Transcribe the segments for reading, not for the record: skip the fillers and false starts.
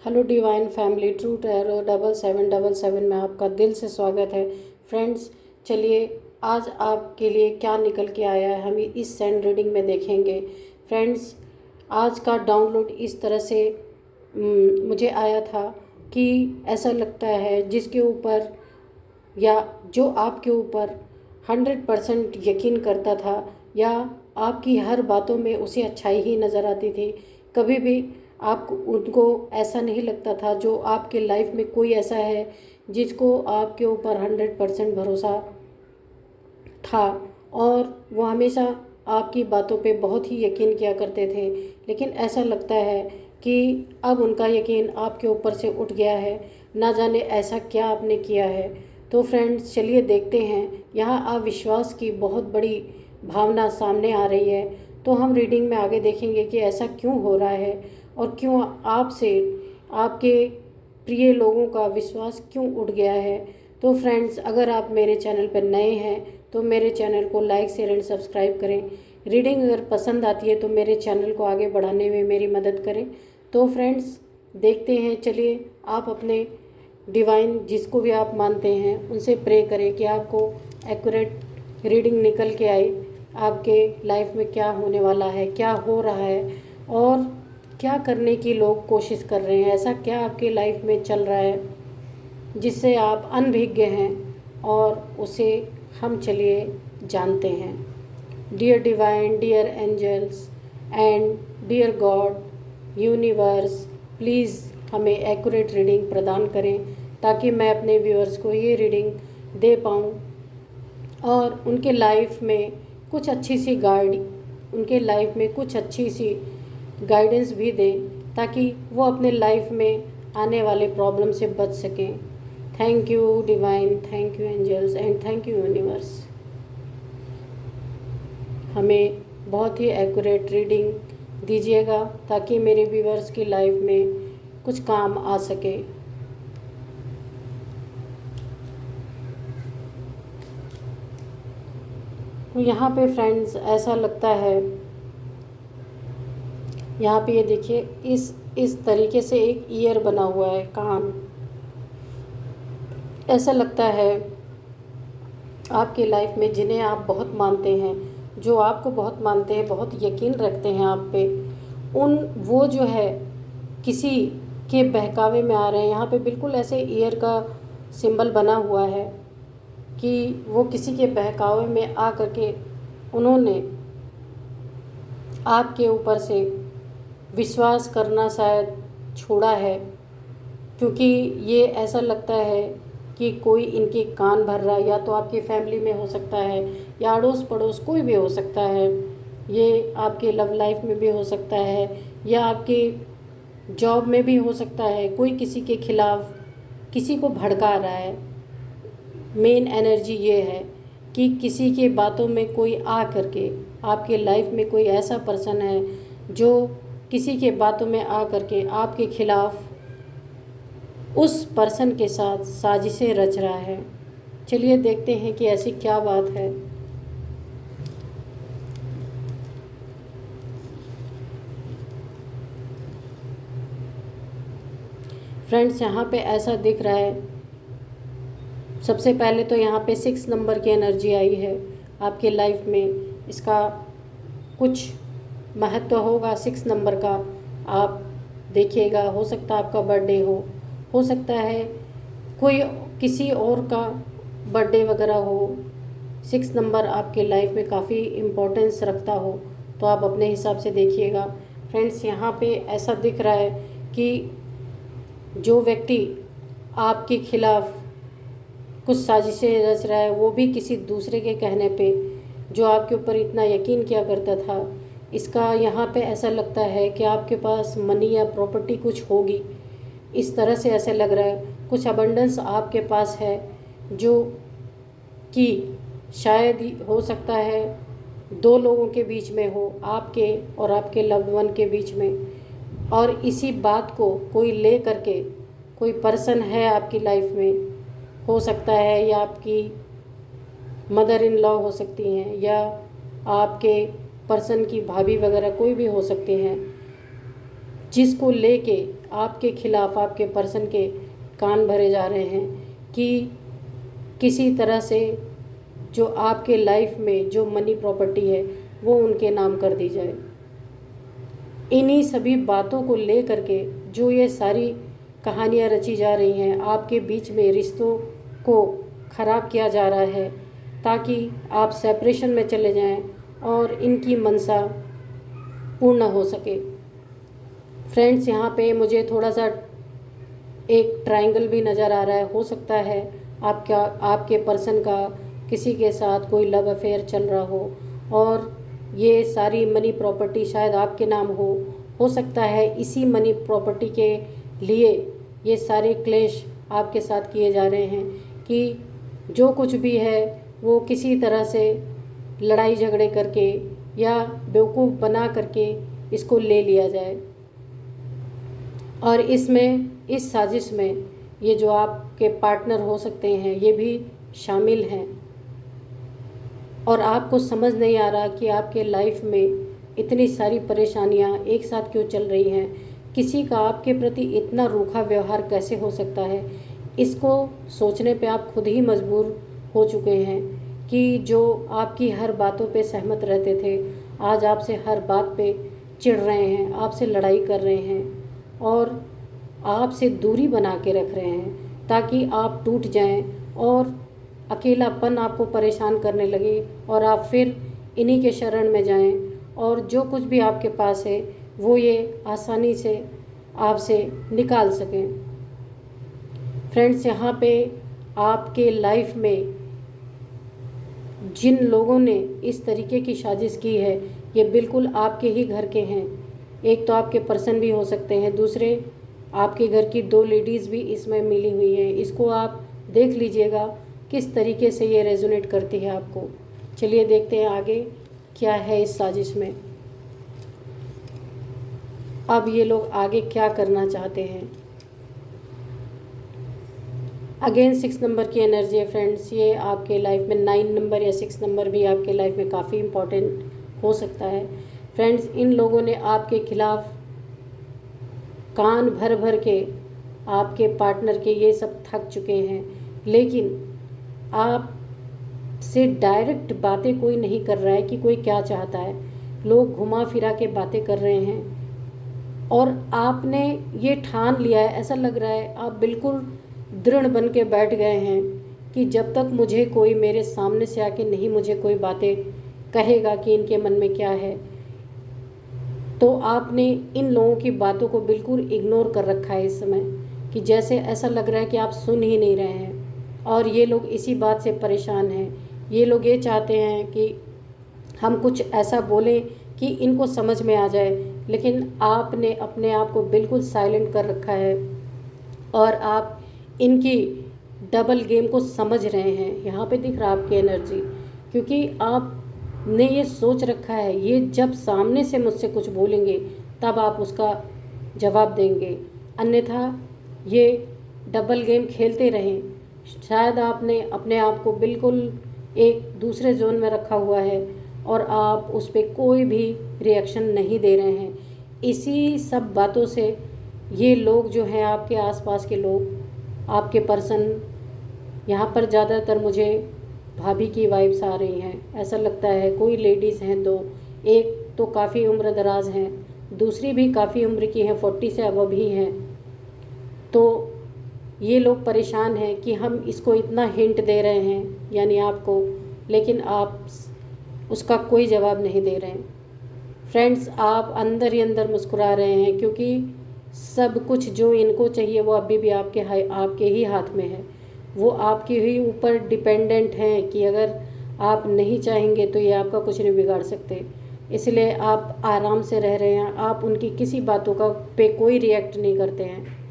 Hello divine family, true tarot 7777 में आपका दिल से स्वागत है। फ्रेंड्स, चलिए आज आपके लिए क्या निकल के आया है हम इस सेंड रीडिंग में देखेंगे। फ्रेंड्स, आज का डाउनलोड इस तरह से मुझे आया था कि ऐसा लगता है जिसके ऊपर या जो आपके ऊपर 100% यकीन करता था या आपकी हर बातों में उसे अच्छाई ही नज़र आती थी, कभी भी आपको उनको ऐसा नहीं लगता था जो आपके लाइफ में कोई ऐसा है जिसको आपके ऊपर 100% भरोसा था और वो हमेशा आपकी बातों पे बहुत ही यकीन किया करते थे। लेकिन ऐसा लगता है कि अब उनका यकीन आपके ऊपर से उठ गया है, ना जाने ऐसा क्या आपने किया है। तो फ्रेंड्स, चलिए देखते हैं। यहाँ अविश्वास की बहुत बड़ी भावना सामने आ रही है, तो हम रीडिंग में आगे देखेंगे कि ऐसा क्यों हो रहा है और क्यों आपसे आपके प्रिय लोगों का विश्वास क्यों उठ गया है। तो फ्रेंड्स, अगर आप मेरे चैनल पर नए हैं तो मेरे चैनल को लाइक शेयर एंड सब्सक्राइब करें। रीडिंग अगर पसंद आती है तो मेरे चैनल को आगे बढ़ाने में मेरी मदद करें। तो फ्रेंड्स, देखते हैं। चलिए, आप अपने डिवाइन जिसको भी आप मानते हैं उनसे प्रे करें कि आपको एक्यूरेट रीडिंग निकल के आए। आपके लाइफ में क्या होने वाला है, क्या हो रहा है और क्या करने की लोग कोशिश कर रहे हैं। ऐसा क्या आपके लाइफ में चल रहा है जिससे आप अनभिज्ञ हैं और उसे हम चलिए जानते हैं। Dear divine, dear angels and dear God universe, please हमें एक्यूरेट रीडिंग प्रदान करें ताकि मैं अपने व्यूअर्स को ये रीडिंग दे पाऊँ और उनके लाइफ में कुछ अच्छी सी उनके लाइफ में कुछ अच्छी सी गाइडेंस भी दें ताकि वो अपने लाइफ में आने वाले प्रॉब्लम से बच सकें। Thank you divine, thank you angels and thank you universe. हमें बहुत ही एक्यूरेट रीडिंग दीजिएगा ताकि मेरे व्यूअर्स की लाइफ में कुछ काम आ सके। तो यहाँ पे फ्रेंड्स ऐसा लगता है, यहाँ पे ये देखिए इस तरीके से एक ईयर बना हुआ है, कान। ऐसा लगता है आपके लाइफ में जिन्हें आप बहुत मानते हैं, जो आपको बहुत मानते हैं, बहुत यकीन रखते हैं आप पे, वो जो है किसी के बहकावे में आ रहे हैं। यहाँ पे बिल्कुल ऐसे ईयर का सिंबल बना हुआ है कि वो किसी के बहकावे में आ करके उन्होंने आपके ऊपर से विश्वास करना शायद छोड़ा है, क्योंकि ये ऐसा लगता है कि कोई इनके कान भर रहा है। या तो आपकी फैमिली में हो सकता है या अड़ोस पड़ोस कोई भी हो सकता है। ये आपके लव लाइफ में भी हो सकता है या आपके जॉब में भी हो सकता है। कोई किसी के खिलाफ किसी को भड़का रहा है। मेन एनर्जी ये है कि किसी के बातों में कोई आ करके आपके लाइफ में कोई ऐसा पर्सन है जो किसी के बातों में आ करके आपके खिलाफ उस पर्सन के साथ साजिशें रच रहा है। चलिए देखते हैं कि ऐसी क्या बात है। फ्रेंड्स, यहाँ पे ऐसा दिख रहा है, सबसे पहले तो यहाँ पे 6 नंबर की एनर्जी आई है आपके लाइफ में। इसका कुछ महत्व होगा 6 नंबर का। आप देखिएगा, हो सकता है आपका बर्थडे हो सकता है कोई किसी और का बर्थडे वगैरह हो। 6 नंबर आपके लाइफ में काफ़ी इम्पोर्टेंस रखता हो, तो आप अपने हिसाब से देखिएगा। फ्रेंड्स, यहाँ पे ऐसा दिख रहा है कि जो व्यक्ति आपके खिलाफ कुछ साजिशें रच रहा है, वो भी किसी दूसरे के कहने पे जो आपके ऊपर इतना यकीन किया करता था। इसका यहाँ पे ऐसा लगता है कि आपके पास मनी या प्रॉपर्टी कुछ होगी, इस तरह से ऐसे लग रहा है। कुछ अबंडेंस आपके पास है जो कि शायद हो सकता है 2 लोगों के बीच में हो, आपके और आपके लव्ड वन के बीच में। और इसी बात को कोई ले करके कोई पर्सन है आपकी लाइफ में, हो सकता है या आपकी मदर इन लॉ हो सकती हैं या आपके पर्सन की भाभी वगैरह कोई भी हो सकते हैं, जिसको लेके आपके खिलाफ़ आपके पर्सन के कान भरे जा रहे हैं कि किसी तरह से जो आपके लाइफ में जो मनी प्रॉपर्टी है वो उनके नाम कर दी जाए। इन्हीं सभी बातों को ले करके जो ये सारी कहानियाँ रची जा रही हैं, आपके बीच में रिश्तों को ख़राब किया जा रहा है ताकि आप सेपरेशन में चले जाएं और इनकी मंशा पूर्ण हो सके। फ्रेंड्स, यहाँ पे मुझे थोड़ा सा एक ट्रायंगल भी नज़र आ रहा है। हो सकता है आपके पर्सन का किसी के साथ कोई लव अफेयर चल रहा हो और ये सारी मनी प्रॉपर्टी शायद आपके नाम हो सकता है इसी मनी प्रॉपर्टी के लिए ये सारे क्लेश आपके साथ किए जा रहे हैं कि जो कुछ भी है वो किसी तरह से लड़ाई झगड़े करके या बेवकूफ़ बना करके इसको ले लिया जाए। और इस साजिश में ये जो आपके पार्टनर हो सकते हैं ये भी शामिल हैं और आपको समझ नहीं आ रहा कि आपके लाइफ में इतनी सारी परेशानियां एक साथ क्यों चल रही हैं। किसी का आपके प्रति इतना रूखा व्यवहार कैसे हो सकता है, इसको सोचने पे आप खुद ही मजबूर हो चुके हैं कि जो आपकी हर बातों पे सहमत रहते थे आज आपसे हर बात पे चिढ़ रहे हैं, आपसे लड़ाई कर रहे हैं और आपसे दूरी बना के रख रहे हैं ताकि आप टूट जाएं और अकेलापन आपको परेशान करने लगे और आप फिर इन्हीं के शरण में जाएं और जो कुछ भी आपके पास है वो ये आसानी से आपसे निकाल सकें। फ्रेंड्स, यहाँ पे आपके लाइफ में जिन लोगों ने इस तरीके की साजिश की है ये बिल्कुल आपके ही घर के हैं। एक तो आपके पर्सन भी हो सकते हैं, दूसरे आपके घर की 2 लेडीज़ भी इसमें मिली हुई हैं। इसको आप देख लीजिएगा किस तरीके से ये रेजोनेट करती है आपको। चलिए देखते हैं आगे क्या है इस साजिश में। अब ये लोग आगे क्या करना चाहते हैं। अगेन 6 नंबर की एनर्जी है फ्रेंड्स। ये आपके लाइफ में 9 नंबर या 6 नंबर भी आपके लाइफ में काफ़ी इम्पोर्टेंट हो सकता है। फ्रेंड्स, इन लोगों ने आपके खिलाफ़ कान भर भर के आपके पार्टनर के ये सब थक चुके हैं, लेकिन आप से डायरेक्ट बातें कोई नहीं कर रहा है कि कोई क्या चाहता है। लोग घुमा फिरा के बातें कर रहे हैं और आपने ये ठान लिया है, ऐसा लग रहा है आप बिल्कुल दृढ़ बन के बैठ गए हैं कि जब तक मुझे कोई मेरे सामने से आके नहीं मुझे कोई बातें कहेगा कि इनके मन में क्या है, तो आपने इन लोगों की बातों को बिल्कुल इग्नोर कर रखा है इस समय कि जैसे ऐसा लग रहा है कि आप सुन ही नहीं रहे हैं। और ये लोग इसी बात से परेशान हैं। ये लोग ये चाहते हैं कि हम कुछ ऐसा बोलें कि इनको समझ में आ जाए, लेकिन आपने अपने आप को बिल्कुल साइलेंट कर रखा है और आप इनकी डबल गेम को समझ रहे हैं। यहाँ पे दिख रहा है आपकी एनर्जी, क्योंकि आपने ये सोच रखा है ये जब सामने से मुझसे कुछ बोलेंगे तब आप उसका जवाब देंगे, अन्यथा ये डबल गेम खेलते रहें। शायद आपने अपने आप को बिल्कुल एक दूसरे जोन में रखा हुआ है और आप उस पर कोई भी रिएक्शन नहीं दे रहे हैं। इसी सब बातों से ये लोग जो हैं आपके आसपास के लोग, आपके पर्सन, यहाँ पर ज़्यादातर मुझे भाभी की वाइब्स आ रही हैं। ऐसा लगता है कोई लेडीज़ हैं 2, एक तो काफ़ी उम्र दराज हैं, दूसरी भी काफ़ी उम्र की हैं, 40 से अब भी हैं। तो ये लोग परेशान हैं कि हम इसको इतना हिंट दे रहे हैं यानी आपको, लेकिन आप उसका कोई जवाब नहीं दे रहे हैं। फ्रेंड्स, आप अंदर ही अंदर मुस्कुरा रहे हैं क्योंकि सब कुछ जो इनको चाहिए वो अभी भी आपके ही हाथ में है। वो आपके ही ऊपर डिपेंडेंट हैं कि अगर आप नहीं चाहेंगे तो ये आपका कुछ नहीं बिगाड़ सकते। इसलिए आप आराम से रह रहे हैं, आप उनकी किसी बातों का पे कोई रिएक्ट नहीं करते हैं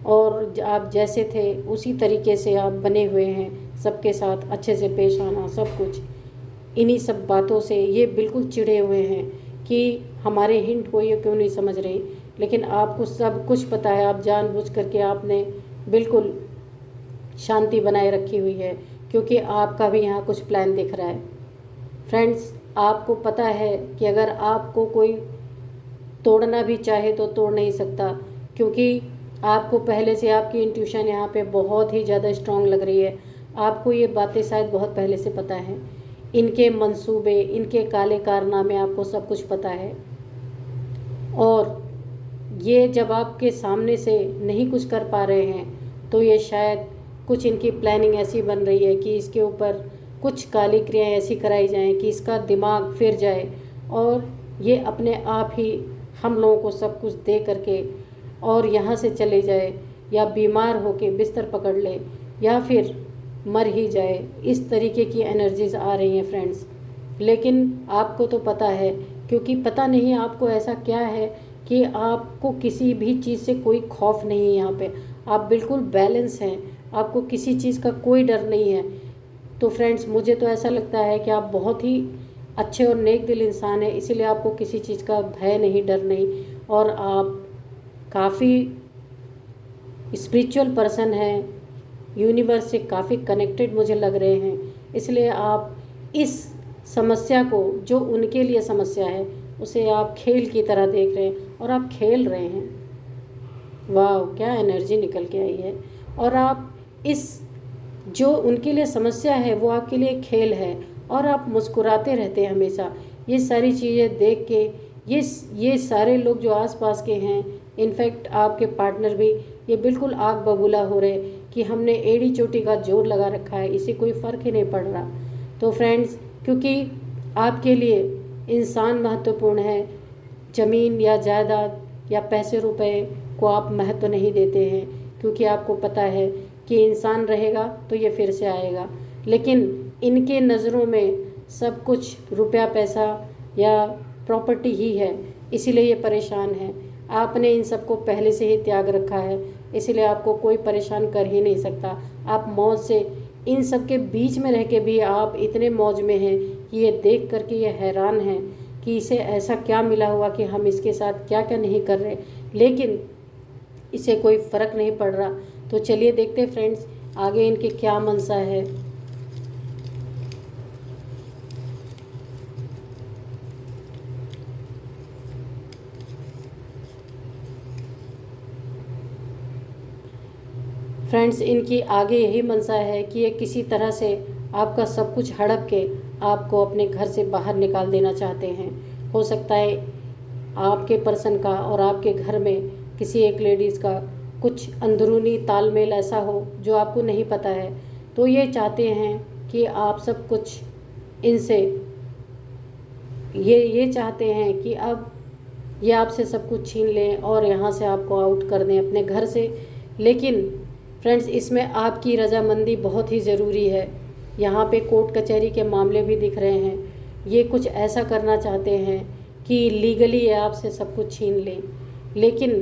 और आप जैसे थे उसी तरीके से आप बने हुए हैं, सबके साथ अच्छे से पेश आना, सब कुछ। इन्हीं सब बातों से ये बिल्कुल चिढ़े हुए हैं कि हमारे हिंट को ये क्यों नहीं समझ रही, लेकिन आपको सब कुछ पता है। आप जानबूझ करके आपने बिल्कुल शांति बनाए रखी हुई है क्योंकि आपका भी यहाँ कुछ प्लान दिख रहा है। फ्रेंड्स, आपको पता है कि अगर आपको कोई तोड़ना भी चाहे तो तोड़ नहीं सकता, क्योंकि आपको पहले से आपकी इंट्यूशन यहाँ पे बहुत ही ज़्यादा स्ट्रांग लग रही है। आपको ये बातें शायद बहुत पहले से पता है, इनके मंसूबे, इनके काले कारनामे आपको सब कुछ पता है। और ये जब आपके सामने से नहीं कुछ कर पा रहे हैं तो ये शायद कुछ इनकी प्लानिंग ऐसी बन रही है कि इसके ऊपर कुछ काली क्रियाएं ऐसी कराई जाएं कि इसका दिमाग फिर जाए और ये अपने आप ही हम लोगों को सब कुछ दे करके और यहाँ से चले जाए, या बीमार होके बिस्तर पकड़ ले, या फिर मर ही जाए। इस तरीके की एनर्जीज आ रही हैं फ्रेंड्स। लेकिन आपको तो पता है, क्योंकि पता नहीं आपको ऐसा क्या है कि आपको किसी भी चीज़ से कोई खौफ नहीं है। यहाँ पे आप बिल्कुल बैलेंस हैं, आपको किसी चीज़ का कोई डर नहीं है। तो फ्रेंड्स, मुझे तो ऐसा लगता है कि आप बहुत ही अच्छे और नेक दिल इंसान हैं, इसीलिए आपको किसी चीज़ का भय नहीं, डर नहीं, और आप काफ़ी स्पिरिचुअल पर्सन हैं, यूनिवर्स से काफ़ी कनेक्टेड मुझे लग रहे हैं। इसलिए आप इस समस्या को, जो उनके लिए समस्या है, उसे आप खेल की तरह देख रहे हैं और आप खेल रहे हैं। वाह, क्या एनर्जी निकल के आई है। और आप इस, जो उनके लिए समस्या है वो आपके लिए खेल है, और आप मुस्कुराते रहते हैं हमेशा। ये सारी चीज़ें देख के ये सारे लोग जो आसपास के हैं, इनफैक्ट आपके पार्टनर भी, ये बिल्कुल आग बबूला हो रहे कि हमने एड़ी चोटी का जोर लगा रखा है, इसे कोई फ़र्क ही नहीं पड़ रहा। तो फ्रेंड्स, क्योंकि आपके लिए इंसान महत्वपूर्ण है, ज़मीन या जायदाद या पैसे रुपए को आप महत्व नहीं देते हैं, क्योंकि आपको पता है कि इंसान रहेगा तो ये फिर से आएगा। लेकिन इनके नज़रों में सब कुछ रुपया पैसा या प्रॉपर्टी ही है, इसीलिए ये परेशान है। आपने इन सबको पहले से ही त्याग रखा है, इसीलिए आपको कोई परेशान कर ही नहीं सकता। आप मौज से इन सब के बीच में रह के भी आप इतने मौज में हैं कि ये देख करके ये हैरान हैं कि इसे ऐसा क्या मिला हुआ कि हम इसके साथ क्या क्या नहीं कर रहे, लेकिन इसे कोई फ़र्क नहीं पड़ रहा। तो चलिए देखते फ्रेंड्स, आगे इनके क्या मनसा है। फ्रेंड्स, इनकी आगे यही मनसा है कि ये किसी तरह से आपका सब कुछ हड़प के आपको अपने घर से बाहर निकाल देना चाहते हैं। हो सकता है आपके पर्सन का और आपके घर में किसी एक लेडीज़ का कुछ अंदरूनी तालमेल ऐसा हो जो आपको नहीं पता है। तो ये चाहते हैं कि आप सब कुछ इनसे, ये चाहते हैं कि अब ये आपसे सब कुछ छीन लें और यहाँ से आपको आउट कर दें अपने घर से। लेकिन फ्रेंड्स, इसमें आपकी रजामंदी बहुत ही ज़रूरी है। यहाँ पे कोर्ट कचहरी के मामले भी दिख रहे हैं। ये कुछ ऐसा करना चाहते हैं कि लीगली ये आपसे सब कुछ छीन लें, लेकिन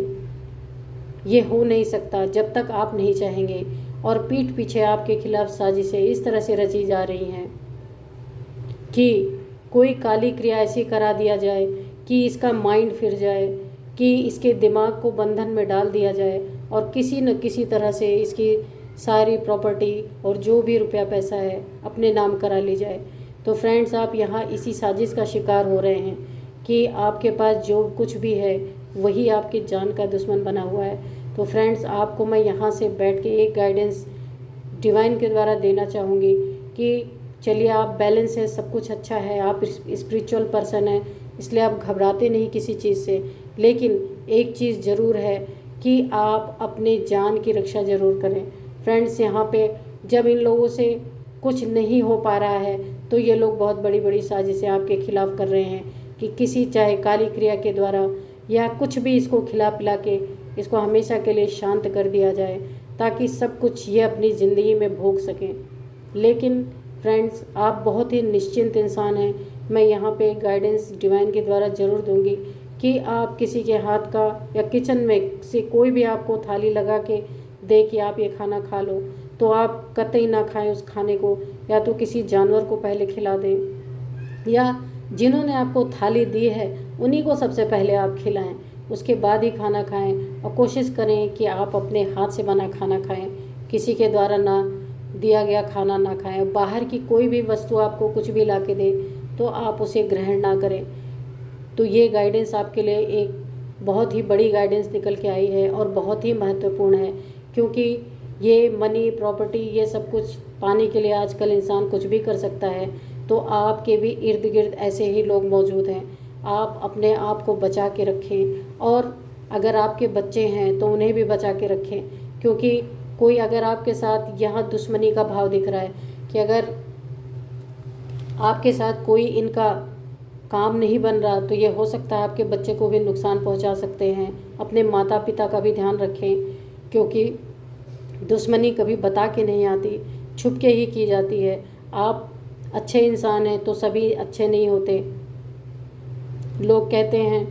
ये हो नहीं सकता जब तक आप नहीं चाहेंगे। और पीठ पीछे आपके खिलाफ साजिशें इस तरह से रची जा रही हैं कि कोई काली क्रिया ऐसी करा दिया जाए कि इसका माइंड फिर जाए, कि इसके दिमाग को बंधन में डाल दिया जाए और किसी न किसी तरह से इसकी सारी प्रॉपर्टी और जो भी रुपया पैसा है अपने नाम करा ली जाए। तो फ्रेंड्स, आप यहाँ इसी साजिश का शिकार हो रहे हैं कि आपके पास जो कुछ भी है वही आपकी जान का दुश्मन बना हुआ है। तो फ्रेंड्स, आपको मैं यहाँ से बैठ के एक गाइडेंस डिवाइन के द्वारा देना चाहूँगी कि चलिए, आप बैलेंस है, सब कुछ अच्छा है, आप स्पिरिचुअल पर्सन हैं, इसलिए आप घबराते नहीं किसी चीज़ से। लेकिन एक चीज़ ज़रूर है कि आप अपने जान की रक्षा ज़रूर करें। फ्रेंड्स, यहाँ पे जब इन लोगों से कुछ नहीं हो पा रहा है तो ये लोग बहुत बड़ी बड़ी साजिशें आपके खिलाफ़ कर रहे हैं कि किसी, चाहे काली क्रिया के द्वारा या कुछ भी, इसको खिला पिला के इसको हमेशा के लिए शांत कर दिया जाए ताकि सब कुछ ये अपनी ज़िंदगी में भोग सकें। लेकिन फ्रेंड्स, आप बहुत ही निश्चिंत इंसान हैं। मैं यहाँ पे गाइडेंस डिवाइन के द्वारा ज़रूर दूंगी कि आप किसी के हाथ का या किचन में से कोई भी आपको थाली लगा के दे कि आप ये खाना खा लो, तो आप कतई ना खाएं उस खाने को, या तो किसी जानवर को पहले खिला दें, या जिन्होंने आपको थाली दी है उन्हीं को सबसे पहले आप खिलाएं, उसके बाद ही खाना खाएं। और कोशिश करें कि आप अपने हाथ से बना खाना खाएं, किसी के द्वारा ना दिया गया खाना ना खाएं। बाहर की कोई भी वस्तु आपको कुछ भी ला के दे तो आप उसे ग्रहण ना करें। तो ये गाइडेंस आपके लिए एक बहुत ही बड़ी गाइडेंस निकल के आई है और बहुत ही महत्वपूर्ण है, क्योंकि ये मनी प्रॉपर्टी ये सब कुछ पाने के लिए आजकल इंसान कुछ भी कर सकता है। तो आपके भी इर्द गिर्द ऐसे ही लोग मौजूद हैं। आप अपने आप को बचा के रखें, और अगर आपके बच्चे हैं तो उन्हें भी बचा के रखें, क्योंकि कोई अगर आपके साथ यहाँ दुश्मनी का भाव दिख रहा है कि अगर आपके साथ कोई इनका काम नहीं बन रहा, तो ये हो सकता है आपके बच्चे को भी नुकसान पहुंचा सकते हैं। अपने माता पिता का भी ध्यान रखें, क्योंकि दुश्मनी कभी बता के नहीं आती, छुप के ही की जाती है। आप अच्छे इंसान हैं तो सभी अच्छे नहीं होते। लोग कहते हैं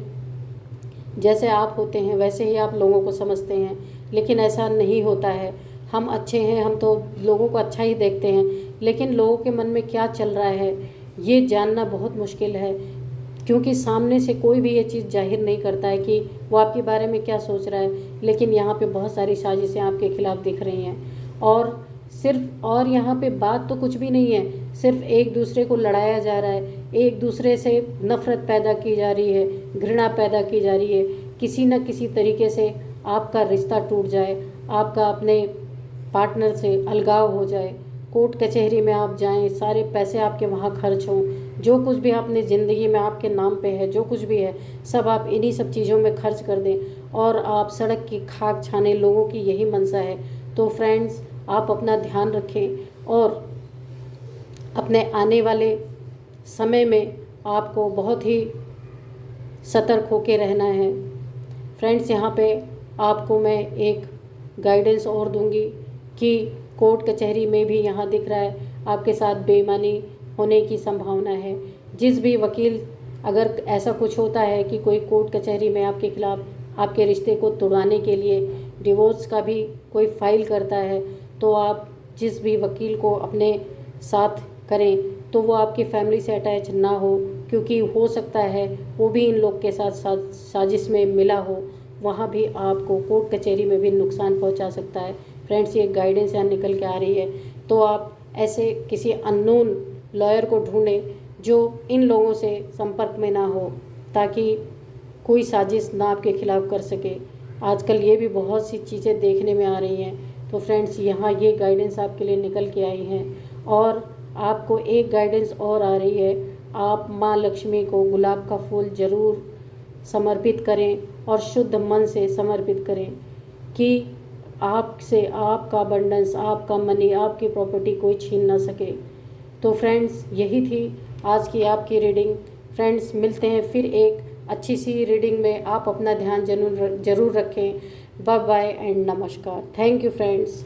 जैसे आप होते हैं वैसे ही आप लोगों को समझते हैं, लेकिन ऐसा नहीं होता है। हम अच्छे हैं, हम तो लोगों को अच्छा ही देखते हैं, लेकिन लोगों के मन में क्या चल रहा है ये जानना बहुत मुश्किल है, क्योंकि सामने से कोई भी ये चीज़ जाहिर नहीं करता है कि वो आपके बारे में क्या सोच रहा है। लेकिन यहाँ पे बहुत सारी साजिशें आपके खिलाफ़ दिख रही हैं, और यहाँ पे बात तो कुछ भी नहीं है, सिर्फ एक दूसरे को लड़ाया जा रहा है, एक दूसरे से नफ़रत पैदा की जा रही है, घृणा पैदा की जा रही है। किसी न किसी तरीके से आपका रिश्ता टूट जाए, आपका अपने पार्टनर से अलगाव हो जाए, कोर्ट कचहरी में आप जाएं, सारे पैसे आपके वहाँ खर्च हों, जो कुछ भी आपने ज़िंदगी में आपके नाम पे है, जो कुछ भी है सब आप इन्हीं सब चीज़ों में खर्च कर दें, और आप सड़क की खाक छाने, लोगों की यही मंशा है। तो फ्रेंड्स, आप अपना ध्यान रखें, और अपने आने वाले समय में आपको बहुत ही सतर्क होकर रहना है। फ्रेंड्स, यहाँ पे आपको मैं एक गाइडेंस और दूंगी कि कोर्ट कचहरी में भी यहाँ दिख रहा है आपके साथ बेईमानी होने की संभावना है। जिस भी वकील, अगर ऐसा कुछ होता है कि कोई कोर्ट कचहरी में आपके खिलाफ़ आपके रिश्ते को तोड़वाने के लिए डिवोर्स का भी कोई फाइल करता है, तो आप जिस भी वकील को अपने साथ करें तो वो आपकी फैमिली से अटैच ना हो, क्योंकि हो सकता है वो भी इन लोग के साथ साजिश में मिला हो, वहाँ भी आपको कोर्ट कचहरी में भी नुकसान पहुँचा सकता है। फ्रेंड्स, ये गाइडेंस यहाँ निकल के आ रही है, तो आप ऐसे किसी अननोन लॉयर को ढूंढें जो इन लोगों से संपर्क में ना हो, ताकि कोई साजिश ना आपके खिलाफ़ कर सके। आजकल ये भी बहुत सी चीज़ें देखने में आ रही हैं। तो फ्रेंड्स, यहाँ ये गाइडेंस आपके लिए निकल के आई हैं, और आपको एक गाइडेंस और आ रही है। आप माँ लक्ष्मी को गुलाब का फूल ज़रूर समर्पित करें, और शुद्ध मन से समर्पित करें कि आपसे आपका अबंडेंस, आपका मनी, आपकी प्रॉपर्टी कोई छीन ना सके। तो फ्रेंड्स, यही थी आज की आपकी रीडिंग। फ्रेंड्स, मिलते हैं फिर एक अच्छी सी रीडिंग में। आप अपना ध्यान ज़रूर रखें। बाय बाय एंड नमस्कार। Thank you friends.